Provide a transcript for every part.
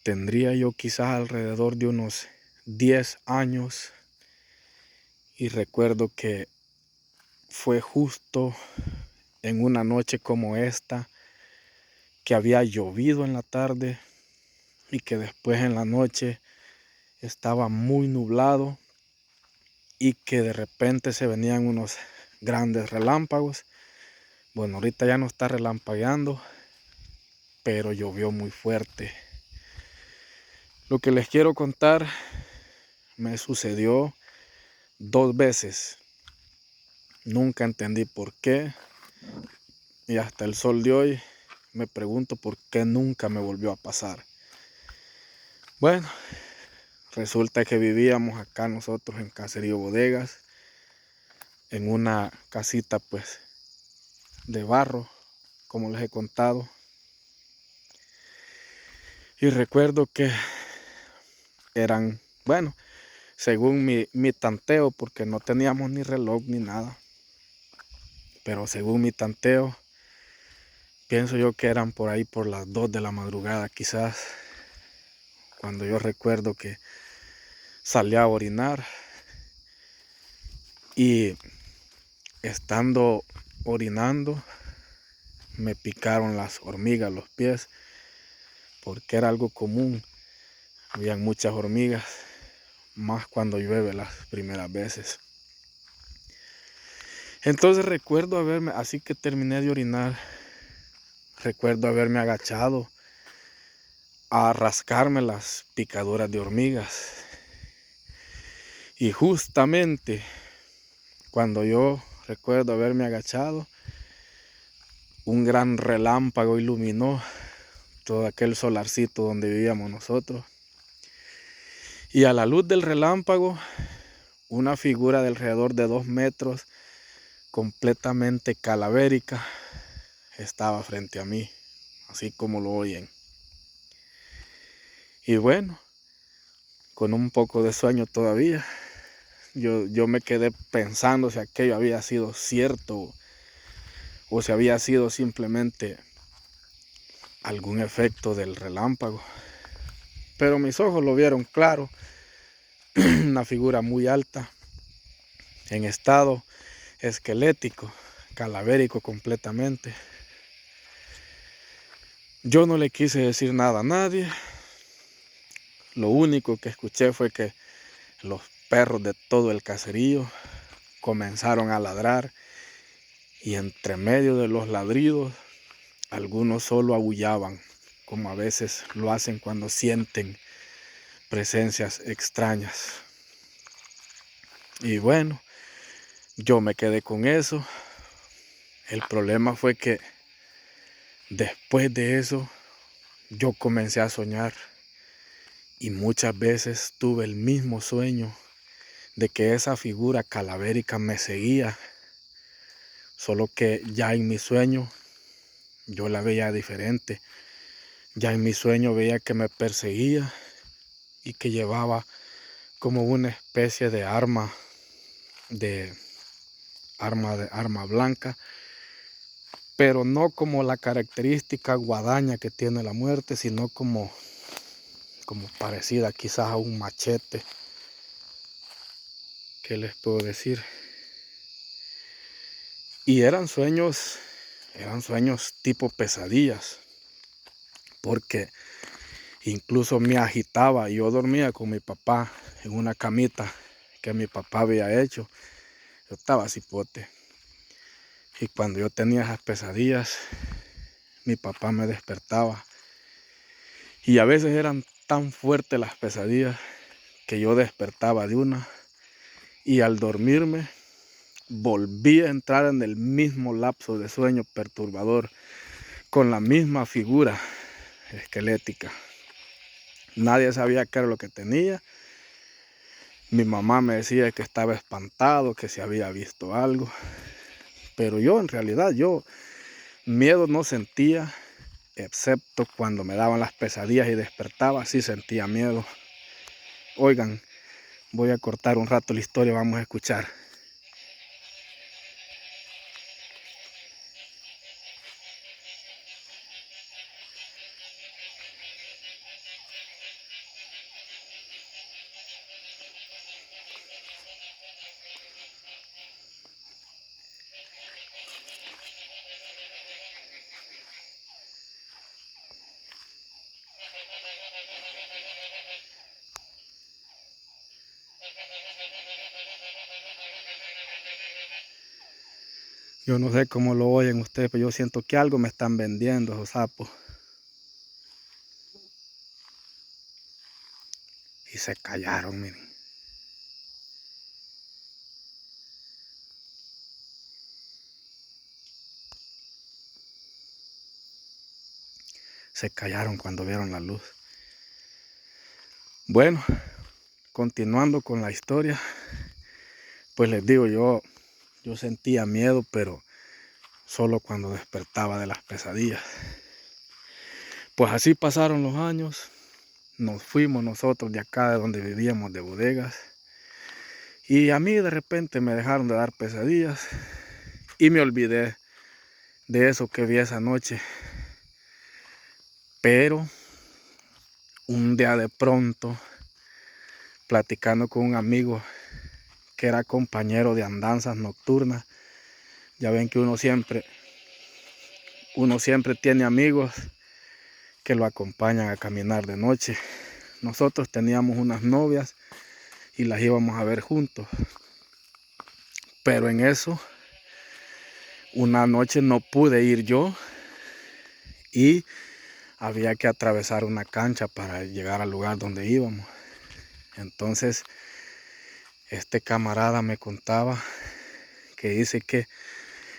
Tendría yo quizás alrededor de unos 10 años y recuerdo que fue justo en una noche como esta que había llovido en la tarde y que después en la noche estaba muy nublado y que de repente se venían unos grandes relámpagos. Bueno, ahorita ya no está relampagueando, pero llovió muy fuerte. Lo que les quiero contar me sucedió 2 veces. Nunca entendí por qué y hasta el sol de hoy me pregunto por qué nunca me volvió a pasar. Bueno, resulta que vivíamos acá nosotros en Caserío Bodegas, en una casita pues de barro, como les he contado. Y recuerdo que eran, bueno, según mi tanteo, porque no teníamos ni reloj ni nada, pero según mi tanteo, pienso yo que eran por ahí por las 2 de la madrugada quizás, cuando yo recuerdo que salí a orinar y estando orinando me picaron las hormigas los pies, porque era algo común, habían muchas hormigas, más cuando llueve las primeras veces. Entonces recuerdo haberme, así que terminé de orinar, recuerdo haberme agachado a rascarme las picaduras de hormigas. Y justamente cuando yo recuerdo haberme agachado, un gran relámpago iluminó todo aquel solarcito donde vivíamos nosotros. Y a la luz del relámpago, una figura de alrededor de 2 metros, completamente calavérica, estaba frente a mí, así como lo oyen. Y bueno, con un poco de sueño todavía, yo me quedé pensando si aquello había sido cierto o si había sido simplemente algún efecto del relámpago. Pero mis ojos lo vieron claro, una figura muy alta, en estado esquelético, calavérico completamente. Yo no le quise decir nada a nadie. Lo único que escuché fue que los perros de todo el caserío comenzaron a ladrar y entre medio de los ladridos algunos solo aullaban, como a veces lo hacen cuando sienten presencias extrañas. Y bueno, yo me quedé con eso. El problema fue que después de eso yo comencé a soñar y muchas veces tuve el mismo sueño de que esa figura calavérica me seguía, solo que ya en mi sueño yo la veía diferente. Ya en mi sueño veía que me perseguía y que llevaba como una especie de de arma blanca, pero no como la característica guadaña que tiene la muerte, sino como parecida quizás a un machete. ¿Qué les puedo decir? Y eran sueños tipo pesadillas, porque incluso me agitaba. Yo dormía con mi papá en una camita que mi papá había hecho. Yo estaba cipote. Y cuando yo tenía esas pesadillas, mi papá me despertaba. Y a veces eran tan fuertes las pesadillas que yo despertaba de una. Y al dormirme, volví a entrar en el mismo lapso de sueño perturbador, con la misma figura esquelética. Nadie sabía qué era lo que tenía. Mi mamá me decía que estaba espantado, que se había visto algo. Pero yo en realidad, miedo no sentía, excepto cuando me daban las pesadillas y despertaba, sí sentía miedo. Oigan, voy a cortar un rato la historia, vamos a escuchar. Yo no sé cómo lo oyen ustedes, pero yo siento que algo me están vendiendo esos sapos. Y se callaron, miren. Se callaron cuando vieron la luz. Bueno, continuando con la historia, pues les digo, yo sentía miedo, pero solo cuando despertaba de las pesadillas. Pues así pasaron los años, nos fuimos nosotros de acá, de donde vivíamos, de Bodegas, y a mí de repente me dejaron de dar pesadillas y me olvidé de eso que vi esa noche. Pero un día de pronto, platicando con un amigo que era compañero de andanzas nocturnas, ya ven que uno siempre tiene amigos que lo acompañan a caminar de noche. Nosotros teníamos unas novias y las íbamos a ver juntos. Pero en eso, una noche no pude ir yo y había que atravesar una cancha para llegar al lugar donde íbamos. Entonces, este camarada me contaba que dice que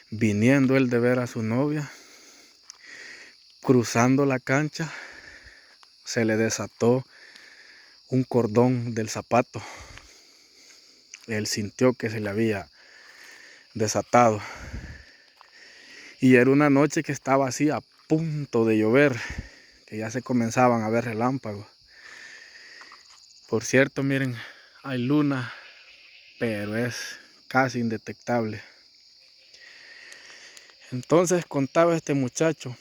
viniendo él de ver a su novia, cruzando la cancha, se le desató un cordón del zapato. Él sintió que se le había desatado. Y era una noche que estaba así a punto de llover, que ya se comenzaban a ver relámpagos. Por cierto, miren, hay luna, pero es casi indetectable. Entonces contaba este muchacho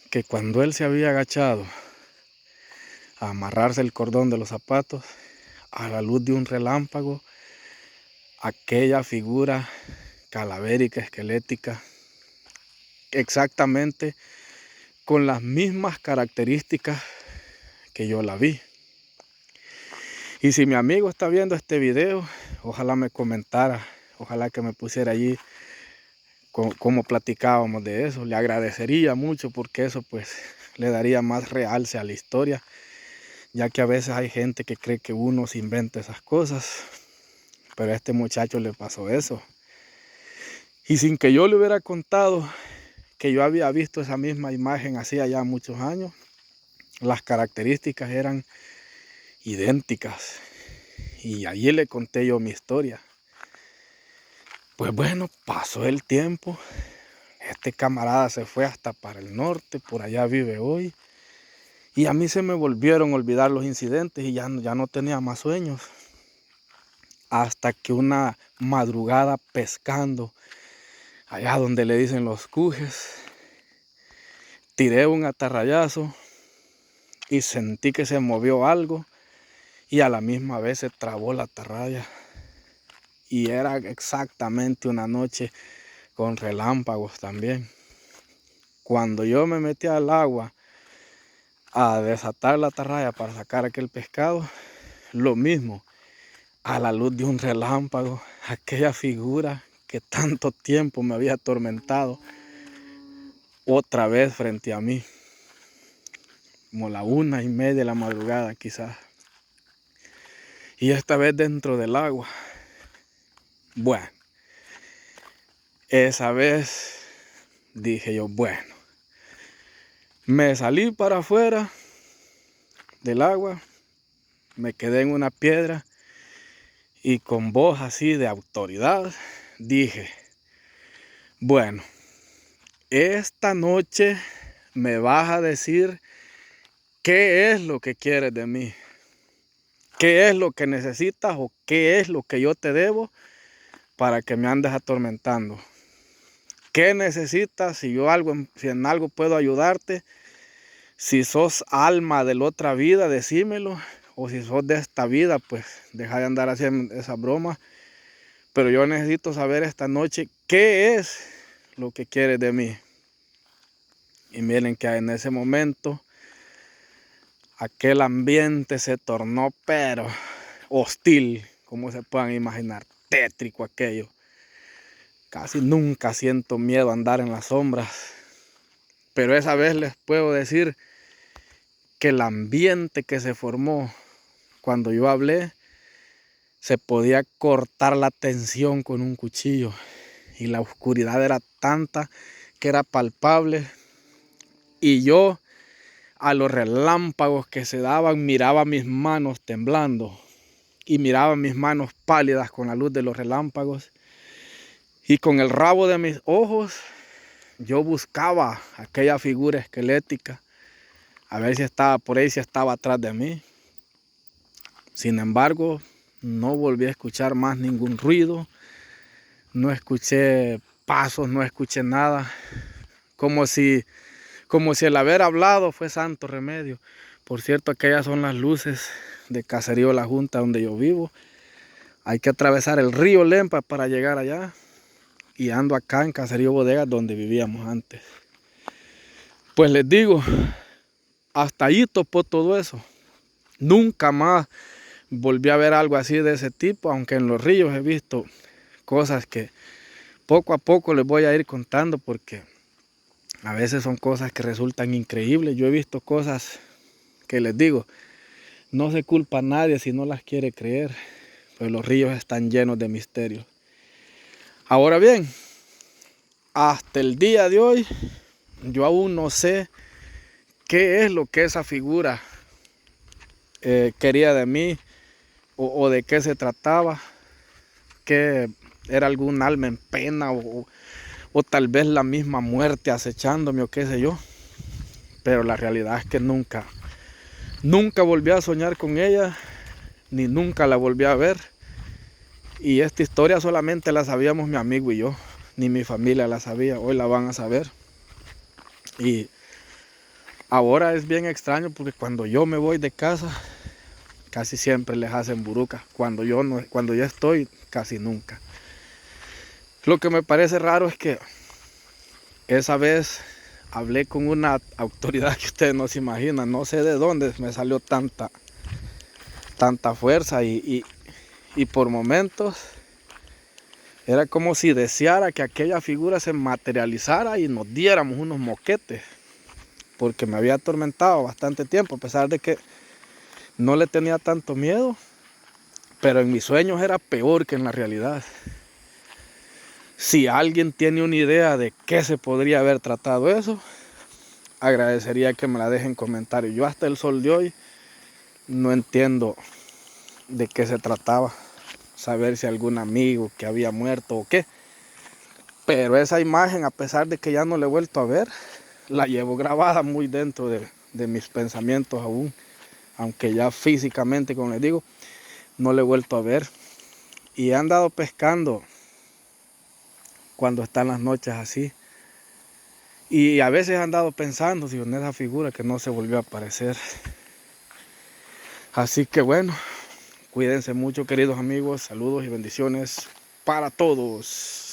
que cuando él se había agachado a amarrarse el cordón de los zapatos, a la luz de un relámpago, aquella figura calavérica, esquelética, exactamente con las mismas características que yo la vi. Y si mi amigo está viendo este video, ojalá me comentara, ojalá que me pusiera allí cómo platicábamos de eso. Le agradecería mucho porque eso pues le daría más realce a la historia, ya que a veces hay gente que cree que uno se inventa esas cosas, pero a este muchacho le pasó eso. Y sin que yo le hubiera contado que yo había visto esa misma imagen hacía ya muchos años, las características eran idénticas. Y allí le conté yo mi historia. Pues bueno, pasó el tiempo. Este camarada se fue hasta para el norte, por allá vive hoy. Y a mí se me volvieron a olvidar los incidentes y ya no tenía más sueños. Hasta que una madrugada pescando, allá donde le dicen los cujes, tiré un atarrayazo y sentí que se movió algo y a la misma vez se trabó la atarraya. Y era exactamente una noche con relámpagos también. Cuando yo me metí al agua a desatar la atarraya para sacar aquel pescado, lo mismo, a la luz de un relámpago, aquella figura que tanto tiempo me había atormentado, otra vez frente a mí, como la 1:30 de la madrugada quizás, y esta vez dentro del agua. Bueno, esa vez dije yo, bueno, me salí para afuera del agua, me quedé en una piedra y con voz así de autoridad dije, bueno, esta noche me vas a decir qué es lo que quieres de mí, qué es lo que necesitas o qué es lo que yo te debo para que me andes atormentando. ¿Qué necesitas? Si en algo puedo ayudarte, si sos alma de la otra vida, decímelo, o si sos de esta vida, pues deja de andar haciendo esa broma. Pero yo necesito saber esta noche qué es lo que quieres de mí. Y miren que en ese momento aquel ambiente se tornó pero hostil, como se puedan imaginar, tétrico aquello. Casi nunca siento miedo a andar en las sombras. Pero esa vez les puedo decir que el ambiente que se formó cuando yo hablé, se podía cortar la tensión con un cuchillo. Y la oscuridad era tanta que era palpable. Y yo, a los relámpagos que se daban, miraba mis manos temblando. Y miraba mis manos pálidas con la luz de los relámpagos. Y con el rabo de mis ojos, yo buscaba aquella figura esquelética. A ver si estaba por ahí, si estaba atrás de mí. Sin embargo, no volví a escuchar más ningún ruido. No escuché pasos, no escuché nada. Como si el haber hablado fue santo remedio. Por cierto, aquellas son las luces de Caserío La Junta, donde yo vivo. Hay que atravesar el río Lempa para llegar allá. Y ando acá en Caserío Bodegas, donde vivíamos antes. Pues les digo, hasta ahí topó todo eso. Nunca más volví a ver algo así de ese tipo, aunque en los ríos he visto cosas que poco a poco les voy a ir contando, porque a veces son cosas que resultan increíbles. Yo he visto cosas que les digo, no se culpa a nadie si no las quiere creer, pues los ríos están llenos de misterios. Ahora bien, hasta el día de hoy, yo aún no sé qué es lo que esa figura quería de mí, o de qué se trataba, que era algún alma en pena, o tal vez la misma muerte acechándome, o qué sé yo. Pero la realidad es que nunca volví a soñar con ella, ni nunca la volví a ver. Y esta historia solamente la sabíamos mi amigo y yo, ni mi familia la sabía. Hoy la van a saber. Y ahora es bien extraño, porque cuando yo me voy de casa, casi siempre les hacen buruca. Cuando yo estoy, casi nunca. Lo que me parece raro es que esa vez hablé con una autoridad que ustedes no se imaginan. No sé de dónde me salió tanta fuerza, y por momentos era como si deseara que aquella figura se materializara y nos diéramos unos moquetes, porque me había atormentado bastante tiempo, a pesar de que no le tenía tanto miedo, pero en mis sueños era peor que en la realidad. Si alguien tiene una idea de qué se podría haber tratado eso, agradecería que me la dejen en comentarios. Yo hasta el sol de hoy no entiendo de qué se trataba, saber si algún amigo que había muerto o qué. Pero esa imagen, a pesar de que ya no la he vuelto a ver, la llevo grabada muy dentro de mis pensamientos aún, aunque ya físicamente, como les digo, no la he vuelto a ver. Y he andado pescando cuando están las noches así, y a veces he andado pensando, digo, en esa figura que no se volvió a aparecer. Así que bueno, cuídense mucho, queridos amigos, saludos y bendiciones para todos.